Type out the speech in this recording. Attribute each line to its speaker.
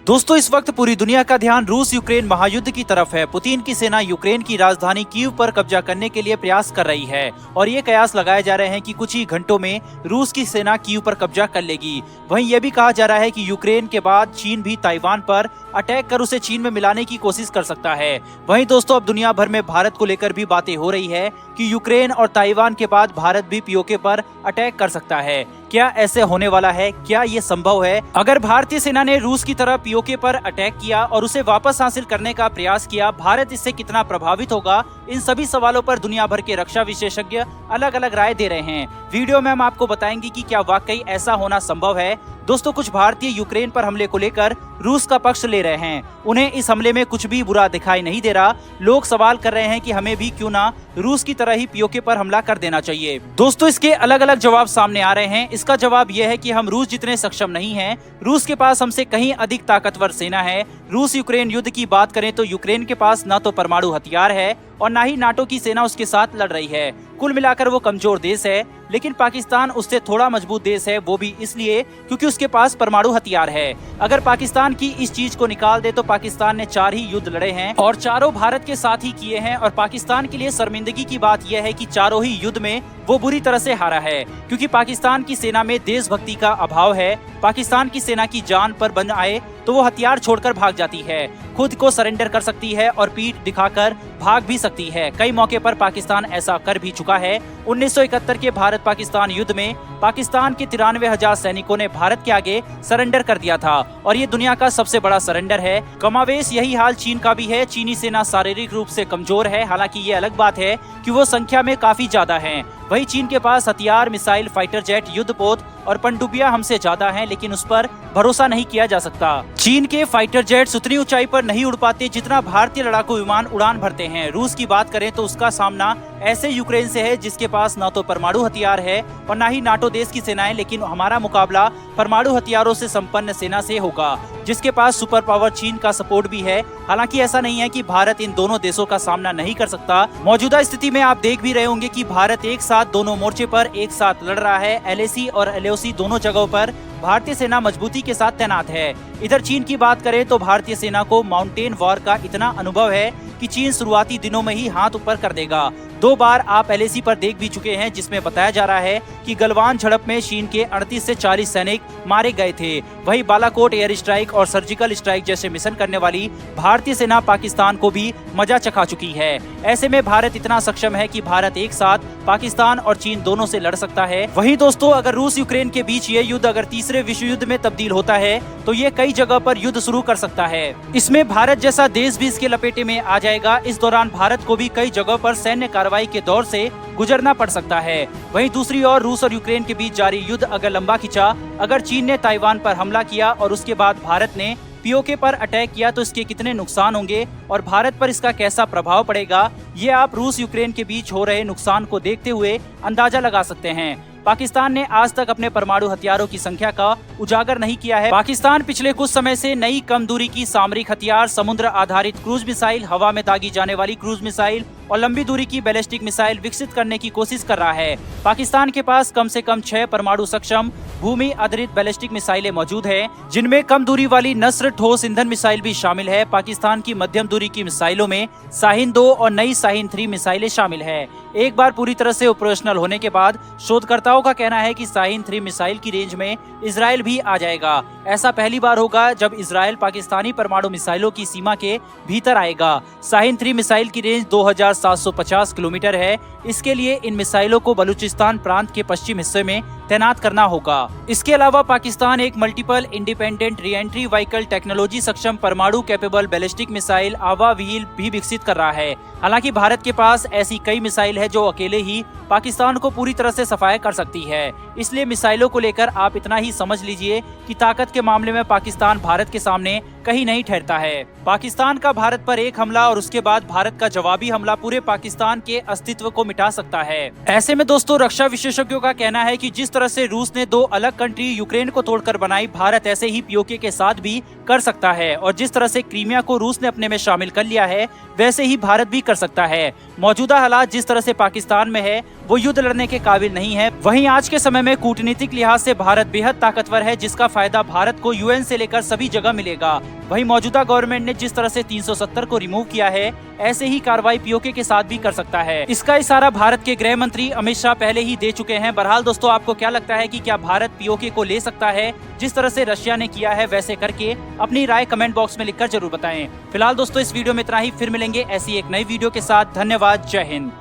Speaker 1: दोस्तों इस वक्त पूरी दुनिया का ध्यान रूस यूक्रेन महायुद्ध की तरफ है। पुतिन की सेना यूक्रेन की राजधानी कीव पर कब्जा करने के लिए प्रयास कर रही है और ये कयास लगाए जा रहे हैं कि कुछ ही घंटों में रूस की सेना कीव पर कब्जा कर लेगी। वहीं यह भी कहा जा रहा है कि यूक्रेन के बाद चीन भी ताइवान पर अटैक कर उसे चीन में मिलाने की कोशिश कर सकता है। वहीं दोस्तों अब दुनिया भर में भारत को लेकर भी बातें हो रही है कि यूक्रेन और ताइवान के बाद भारत भी पीओके पर अटैक कर सकता है। क्या ऐसे होने वाला है? क्या ये संभव है? अगर भारतीय सेना ने रूस की तरह पीओके पर अटैक किया और उसे वापस हासिल करने का प्रयास किया, भारत इससे कितना प्रभावित होगा? इन सभी सवालों पर दुनिया भर के रक्षा विशेषज्ञ अलग अलग राय दे रहे हैं। वीडियो में हम आपको बताएंगे कि क्या वाकई ऐसा होना संभव है। दोस्तों कुछ भारतीय यूक्रेन पर हमले को लेकर रूस का पक्ष ले रहे हैं। उन्हें इस हमले में कुछ भी बुरा दिखाई नहीं दे रहा। लोग सवाल कर रहे हैं कि हमें भी क्यों ना रूस की तरह ही पीओके पर हमला कर देना चाहिए। दोस्तों इसके अलग अलग जवाब सामने आ रहे हैं। इसका जवाब यह है कि हम रूस जितने सक्षम नहीं हैं। रूस के पास हमसे कहीं अधिक ताकतवर सेना है। रूस यूक्रेन युद्ध की बात करें तो यूक्रेन के पास न तो परमाणु हथियार है और न ही नाटो की सेना उसके साथ लड़ रही है। कुल मिलाकर वो कमजोर देश है। लेकिन पाकिस्तान उससे थोड़ा मजबूत देश है, वो भी इसलिए क्योंकि उसके पास परमाणु हथियार है। अगर पाकिस्तान की इस चीज को निकाल दे तो पाकिस्तान ने 4 ही युद्ध लड़े हैं और चारों भारत के साथ ही किए हैं। और पाकिस्तान के लिए शर्मिंदगी की बात यह है कि चारों ही युद्ध में वो बुरी तरह से हारा है, क्योंकि पाकिस्तान की सेना में देशभक्ति का अभाव है। पाकिस्तान की सेना की जान पर बन आए तो वो हथियार छोड़कर भाग जाती है, खुद को सरेंडर कर सकती है और पीठ दिखाकर भाग भी सकती है। कई मौके पर पाकिस्तान ऐसा कर भी चुका है। 1971 के भारत पाकिस्तान युद्ध में पाकिस्तान के 93,000 सैनिकों ने भारत के आगे सरेंडर कर दिया था और ये दुनिया का सबसे बड़ा सरेंडर है। कमावेश यही हाल चीन का भी है। चीनी सेना शारीरिक रूप से कमजोर है, हालांकि ये अलग बात है कि वो संख्या में काफी ज्यादा है। वहीं चीन के पास हथियार, मिसाइल, फाइटर जेट, युद्धपोत और पनडुब्बियां हमसे ज्यादा हैं, लेकिन उस पर भरोसा नहीं किया जा सकता। चीन के फाइटर जेट्स उतनी ऊंचाई पर नहीं उड़ पाते जितना भारतीय लड़ाकू विमान उड़ान भरते हैं। रूस की बात करें तो उसका सामना ऐसे यूक्रेन से है जिसके पास न तो परमाणु हथियार है और न ही नाटो देश की सेनाएं, लेकिन हमारा मुकाबला परमाणु हथियारों से संपन्न सेना से होगा जिसके पास सुपर पावर चीन का सपोर्ट भी है। हालांकि ऐसा नहीं है कि भारत इन दोनों देशों का सामना नहीं कर सकता। मौजूदा स्थिति में आप देख भी रहे होंगे कि भारत एक साथ दोनों मोर्चे पर एक साथ लड़ रहा है। एलएसी और एलओसी दोनों जगहों पर भारतीय सेना मजबूती के साथ तैनात है। इधर चीन की बात करें तो भारतीय सेना को माउंटेन वॉर का इतना अनुभव है कि चीन शुरुआती दिनों में ही हाथ ऊपर कर देगा। 2 बार आप एलएसी पर देख भी चुके हैं जिसमें बताया जा रहा है कि गलवान झड़प में चीन के 38 से 40 सैनिक मारे गए थे। वहीं बालाकोट एयर स्ट्राइक और सर्जिकल स्ट्राइक जैसे मिशन करने वाली भारतीय सेना पाकिस्तान को भी मजा चखा चुकी है। ऐसे में भारत इतना सक्षम है कि भारत एक साथ पाकिस्तान और चीन दोनों से लड़ सकता है। वहीं दोस्तों अगर रूस यूक्रेन के बीच ये युद्ध अगर तीसरे विश्व युद्ध में तब्दील होता है तो ये कई जगह पर युद्ध शुरू कर सकता है। इसमें भारत जैसा देश भी इसके लपेटे में आ जाएगा। इस दौरान भारत को भी कई जगह पर सैन्य कार्रवाई के दौर से गुजरना पड़ सकता है। वहीं दूसरी ओर रूस और यूक्रेन के बीच जारी युद्ध अगर लंबा खिंचा, अगर चीन ने ताइवान पर हमला किया और उसके बाद भारत ने पीओके पर अटैक किया तो इसके कितने नुकसान होंगे और भारत पर इसका कैसा प्रभाव पड़ेगा, ये आप रूस यूक्रेन के बीच हो रहे नुकसान को देखते हुए अंदाजा लगा सकते हैं। पाकिस्तान ने आज तक अपने परमाणु हथियारों की संख्या का उजागर नहीं किया है। पाकिस्तान पिछले कुछ समय से नई कम दूरी की सामरिक हथियार, समुद्र आधारित क्रूज मिसाइल, हवा में दागी जाने वाली क्रूज मिसाइल और लंबी दूरी की बैलिस्टिक मिसाइल विकसित करने की कोशिश कर रहा है। पाकिस्तान के पास कम से कम 6 परमाणु सक्षम भूमि आधारित बैलिस्टिक मिसाइलें मौजूद हैं, जिनमें कम दूरी वाली नस्र ठोस ईंधन मिसाइल भी शामिल है। पाकिस्तान की मध्यम दूरी की मिसाइलों में शाहीन 2 और नई शाहीन 3 मिसाइलें शामिल है। एक बार पूरी तरह से ऑपरेशनल होने के बाद शोधकर्ताओं का कहना है कि शाहीन 3 मिसाइल की रेंज में इजराइल भी आ जाएगा। ऐसा पहली बार होगा जब इजराइल पाकिस्तानी परमाणु मिसाइलों की सीमा के भीतर आएगा। शाहीन 3 मिसाइल की रेंज 2750 किलोमीटर है। इसके लिए इन मिसाइलों को बलूचिस्तान प्रांत के पश्चिम हिस्से में तैनात करना होगा। इसके अलावा पाकिस्तान एक multiple independent re entry vehicle technology सक्षम परमाणु कैपेबल बैलिस्टिक मिसाइल आवा व्हील भी विकसित कर रहा है। हालांकि भारत के पास ऐसी कई मिसाइल है जो अकेले ही पाकिस्तान को पूरी तरह से सफाया कर सकती है। इसलिए मिसाइलों को लेकर आप इतना ही समझ लीजिए कि ताकत के मामले में पाकिस्तान भारत के सामने कहीं नहीं ठहरता है। पाकिस्तान का भारत पर एक हमला और उसके बाद भारत का जवाबी हमला पूरे पाकिस्तान के अस्तित्व को मिटा सकता है। ऐसे में दोस्तों रक्षा विशेषज्ञों का कहना है कि जिस तरह से रूस ने 2 अलग कंट्री यूक्रेन को तोड़कर बनाई, भारत ऐसे ही पीओके के साथ भी कर सकता है। और जिस तरह से क्रीमिया को रूस ने अपने में शामिल कर लिया है, वैसे ही भारत भी कर सकता है। मौजूदा हालात जिस तरह से पाकिस्तान में है, वो युद्ध लड़ने के काबिल नहीं है। वहीं आज के समय में कूटनीतिक लिहाज से भारत बेहद ताकतवर है, जिसका फायदा भारत को यूएन से लेकर सभी जगह मिलेगा। वहीं मौजूदा गवर्नमेंट ने जिस तरह से 370 को रिमूव किया है, ऐसे ही कार्रवाई पीओके के साथ भी कर सकता है। इसका इशारा भारत के गृह मंत्री अमित शाह पहले ही दे चुके हैं। बहरहाल दोस्तों, आपको क्या लगता है कि क्या भारत पीओके को ले सकता है जिस तरह से रशिया ने किया है वैसे करके? अपनी राय कमेंट बॉक्स में लिखकर जरूर बताएं। फिलहाल दोस्तों, इस वीडियो में इतना ही। फिर मिलेंगे ऐसी एक नई वीडियो के साथ। धन्यवाद। जय हिंद।